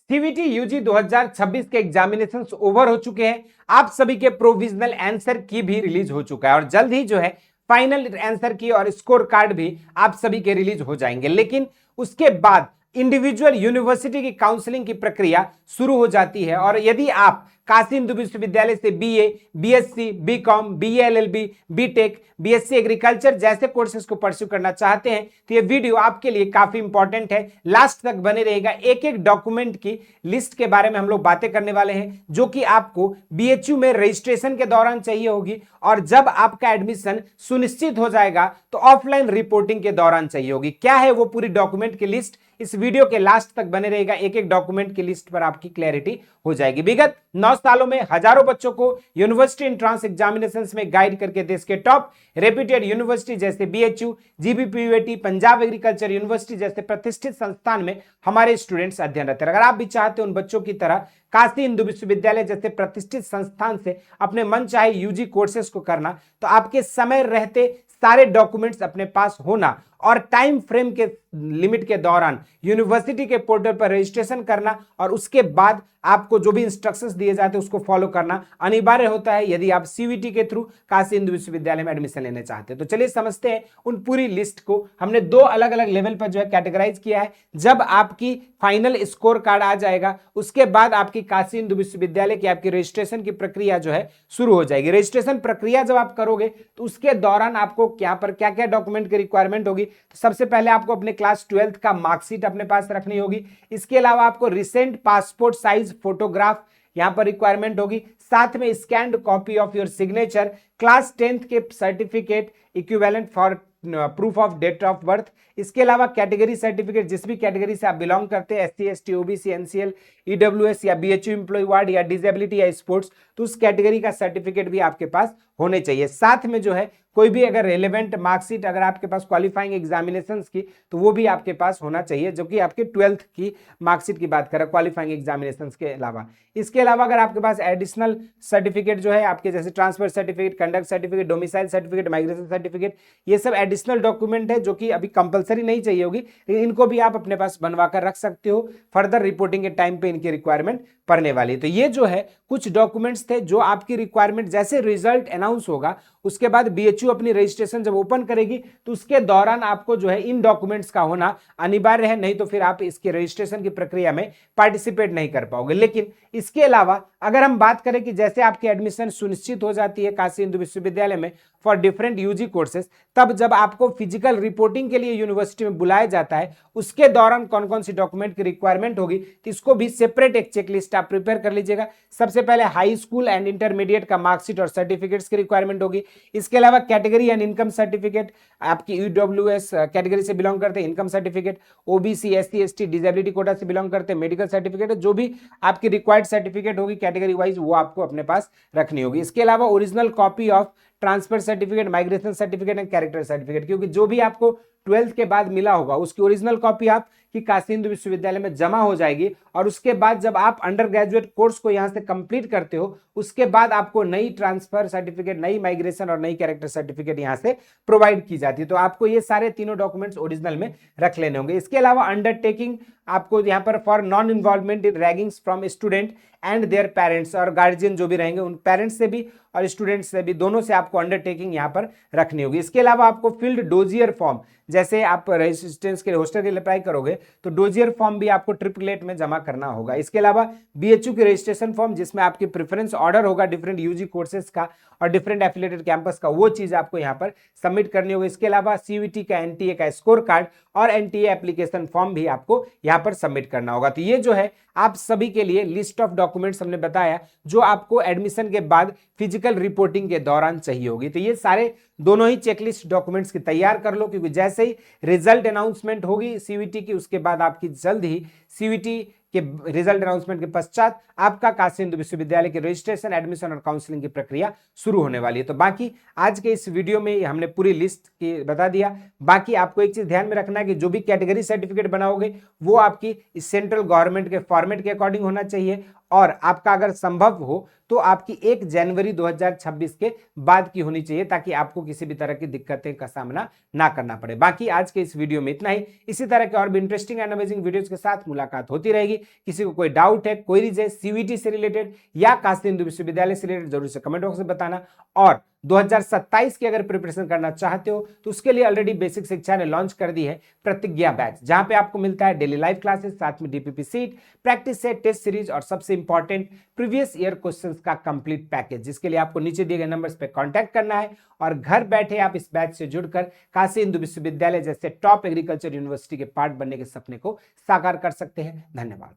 CVT UG 2026 के examinations over हो चुके हैं। आप सभी के प्रोविजनल आंसर की भी रिलीज हो चुका है और जल्द ही जो है फाइनल आंसर की और स्कोर कार्ड भी आप सभी के रिलीज हो जाएंगे। लेकिन उसके बाद इंडिविजुअल यूनिवर्सिटी की काउंसलिंग की प्रक्रिया शुरू हो जाती है और यदि आप काशी हिंदू विश्वविद्यालय से BA, BSc, BCom, BA LLB, BTech, BSc agriculture जैसे कोर्सेज को परस्यू करना चाहते हैं तो ये वीडियो आपके लिए काफी इंपॉर्टेंट है। लास्ट तक बने रहेगा। एक एक डॉक्यूमेंट की लिस्ट के बारे में हम लोग बातें करने वाले हैं जो कि आपको बीएचयू में रजिस्ट्रेशन के दौरान चाहिए होगी और जब आपका एडमिशन सुनिश्चित हो जाएगा तो ऑफलाइन रिपोर्टिंग के दौरान चाहिए होगी। क्या है वो पूरी डॉक्यूमेंट की लिस्ट, इस वीडियो के लास्ट तक बने रहेगा। एक एक डॉक्यूमेंट की लिस्ट पर आपकी क्लैरिटी हो जाएगी। विगत 9 सालों में हजारों बच्चों को यूनिवर्सिटी एंट्रेंस एग्जामिनेशंस में गाइड करके देश के टॉप रेप्यूटेड यूनिवर्सिटी जैसे बीएचयू, जीबीपीयूटी, पंजाब एग्रीकल्चर यूनिवर्सिटी जैसे प्रतिष्ठित संस्थान में हमारे स्टूडेंट्स अध्ययनरत हैं। अगर आप भी चाहते हैं उन बच्चों की तरह काशी हिंदू विश्वविद्यालय जैसे प्रतिष्ठित संस्थान से अपने मन चाहे यूजी कोर्सेज को करना तो आपके समय रहते सारे डॉक्यूमेंट्स अपने पास होना और टाइम फ्रेम के लिमिट के दौरान यूनिवर्सिटी के पोर्टल पर रजिस्ट्रेशन करना और उसके बाद आपको जो भी इंस्ट्रक्शंस दिए जाते हैं उसको फॉलो करना अनिवार्य होता है यदि आप सीवीटी के थ्रू काशी हिंदू विश्वविद्यालय में एडमिशन लेना चाहते हैं। तो चलिए समझते हैं उन पूरी लिस्ट को। हमने दो अलग अलग लेवल पर जो है कैटेगराइज किया है। जब आपकी फाइनल स्कोर कार्ड आ जाएगा उसके बाद आपकी काशी हिंदू विश्वविद्यालय की आपकी रजिस्ट्रेशन की प्रक्रिया जो है शुरू हो जाएगी। रजिस्ट्रेशन प्रक्रिया जब आप करोगे तो उसके दौरान आपको यहाँ पर क्या क्या डॉक्यूमेंट की रिक्वायरमेंट होगी। तो सबसे पहले आपको अपने क्लास 12th का मार्कशीट अपने पास रखनी होगी। इसके अलावा आपको रिसेंट पासपोर्ट साइज फोटोग्राफ यहां पर रिक्वायरमेंट होगी। साथ में scanned copy of your signature, class 10th के certificate equivalent for proof of date of birth. इसके अलावा कैटेगरी सर्टिफिकेट, जिस भी कैटेगरी से आप बिलोंग करते हैं, SC, ST, OBC, NCL, EWS या बीएचयू एम्प्लॉय वार्ड या डिसेबिलिटी या स्पोर्ट्स, तो उस कैटेगरी का सर्टिफिकेट भी आपके पास होने चाहिए। साथ में जो है कोई भी अगर रेलेवेंट मार्कशीट अगर आपके पास क्वालिफाइंग एग्जामिनेशंस की तो वो भी आपके पास होना चाहिए, जो कि आपके 12th की मार्कशीट की बात करें क्वालिफाइंग एग्जामिनेशंस के अलावा। इसके अलावा अगर आपके पास एडिशनल सर्टिफिकेट जो है आपके जैसे transfer certificate, conduct certificate, domicile certificate, migration certificate, ये सब एडिशनल डॉक्यूमेंट है जो कि अभी कंपलसरी नहीं चाहिए होगी, लेकिन इनको भी आप अपने पास बनवा कर रख सकते हो। फर्दर रिपोर्टिंग के टाइम पे इनकी रिक्वायरमेंट पड़ने वाली है। तो ये जो है कुछ डॉक्यूमेंट्स थे जो आपकी रिक्वायरमेंट जैसे रिजल्ट अनाउंस होगा उसके बाद बीएचयू अपनी रजिस्ट्रेशन जब ओपन करेगी तो उसके दौरान आपको जो है इन डॉक्यूमेंट्स का होना अनिवार्य है, नहीं तो फिर आप इसके रजिस्ट्रेशन की प्रक्रिया में पार्टिसिपेट नहीं कर पाओगे। लेकिन इसके अलावा अगर हम बात करें कि जैसे आपकी एडमिशन सुनिश्चित हो जाती है काशी हिंदू विश्वविद्यालय में फॉर डिफरेंट यूजी कोर्सेज, तब जब आपको फिजिकल रिपोर्टिंग के लिए यूनिवर्सिटी में बुलाया जाता है उसके दौरान कौन कौन सी डॉक्यूमेंट की रिक्वायरमेंट होगी तो इसको भी सेपरेट एक चेकलिस्ट आप प्रिपेयर कर लीजिएगा। सबसे पहले हाई स्कूल एंड इंटरमीडिएट का मार्कशीट और सर्टिफिकेट्स की रिक्वायरमेंट होगी। इसके अलावा कैटेगरी एंड इनकम सर्टिफिकेट, आपकी ईडब्ल्यूएस कैटेगरी से बिलोंग करते हैं income certificate, OBC, SC, ST, disability quota से बिलोंग करते हैं मेडिकल सर्टिफिकेट, जो भी आपकी रिक्वायर्ड सर्टिफिकेट होगी कैटेगरी वाइज वो आपको अपने पास रखनी होगी। इसके अलावा original copy of transfer certificate, migration certificate and character certificate, क्योंकि जो भी आपको 12th के बाद मिला होगा उसकी ओरिजिनल कॉपी आपकी काशी हिंदू विश्वविद्यालय में जमा हो जाएगी और उसके बाद जब आप अंडर ग्रेजुएट कोर्स को यहां से कंप्लीट करते हो उसके बाद आपको नई ट्रांसफर सर्टिफिकेट, नई माइग्रेशन और नई कैरेक्टर सर्टिफिकेट यहां से प्रोवाइड की जाती है। तो आपको ये सारे तीनों डॉक्यूमेंट्स ओरिजिनल में रख लेने होंगे। इसके अलावा अंडरटेकिंग आपको यहाँ पर for non involvement in raggings from student and their parents, और गार्जियन जो भी रहेंगे उन पेरेंट्स से भी और स्टूडेंट्स से भी, दोनों से आपको अंडरटेकिंग यहाँ पर रखनी होगी। इसके अलावा आपको फील्ड डोजियर फॉर्म, जैसे आप रेजिस्टेंस के हॉस्टल के लिए अप्लाई करोगे तो डोजियर फॉर्म भी आपको ट्रिपलेट में जमा करना होगा। इसके अलावा बीएचयू की रजिस्ट्रेशन फॉर्म जिसमें आपकी प्रेफरेंस ऑर्डर होगा डिफरेंट यूजी कोर्सेज का और डिफरेंट एफिलिएटेड कैंपस का, वो चीज आपको यहाँ पर सबमिट करनी होगी। इसके अलावा सीवीटी का एनटीए का स्कोर कार्ड और एनटीए एप्लीकेशन फॉर्म भी आपको यहाँ पर सबमिट करना होगा। तो ये जो है आप सभी के लिए लिस्ट ऑफ डॉक्यूमेंट्स हमने बताया जो आपको एडमिशन के बाद फिजिकल रिपोर्टिंग के दौरान चाहिए होगी। तो ये सारे दोनों ही चेकलिस्ट डॉक्यूमेंट्स की तैयार कर लो, क्योंकि जैसे ही रिजल्ट अनाउंसमेंट होगी सीवीटी की उसके बाद आपकी जल्द ही सीवीटी के रिजल्ट अनाउंसमेंट के पश्चात आपका काशी हिंदू विश्वविद्यालय के रजिस्ट्रेशन, एडमिशन और काउंसलिंग की प्रक्रिया शुरू होने वाली है। तो बाकी आज के इस वीडियो में हमने पूरी लिस्ट की बता दिया। बाकी आपको एक चीज ध्यान में रखना है कि जो भी कैटेगरी सर्टिफिकेट बनाओगे वो आपकी सेंट्रल गवर्नमेंट के फॉर्मेट के अकॉर्डिंग होना चाहिए और आपका अगर संभव हो तो आपकी 1 जनवरी 2026 के बाद की होनी चाहिए, ताकि आपको किसी भी तरह की दिक्कतें का सामना ना करना पड़े। बाकी आज के इस वीडियो में इतना ही। इसी तरह के और भी इंटरेस्टिंग एंड अमेजिंग वीडियोस के साथ मुलाकात होती रहेगी। किसी को कोई डाउट है, क्वेरीज है सीयूईटी से रिलेटेड या काशी हिंदू विश्वविद्यालय से रिलेटेड, जरूर से कमेंट बॉक्स में बताना। और 2027 की अगर प्रिपरेशन करना चाहते हो तो उसके लिए ऑलरेडी बेसिक शिक्षा ने लॉन्च कर दी है प्रतिज्ञा बैच, जहां पे आपको मिलता है डेली लाइव क्लासेस, साथ में DPP sheet, practice set, test series और सबसे इंपॉर्टेंट प्रीवियस ईयर क्वेश्चंस का कंप्लीट पैकेज, जिसके लिए आपको नीचे दिए गए नंबर्स पे कांटेक्ट करना है और घर बैठे आप इस बैच से जुड़कर काशी हिंदू विश्वविद्यालय जैसे टॉप एग्रीकल्चर यूनिवर्सिटी के पार्ट बनने के सपने को साकार कर सकते हैं। धन्यवाद।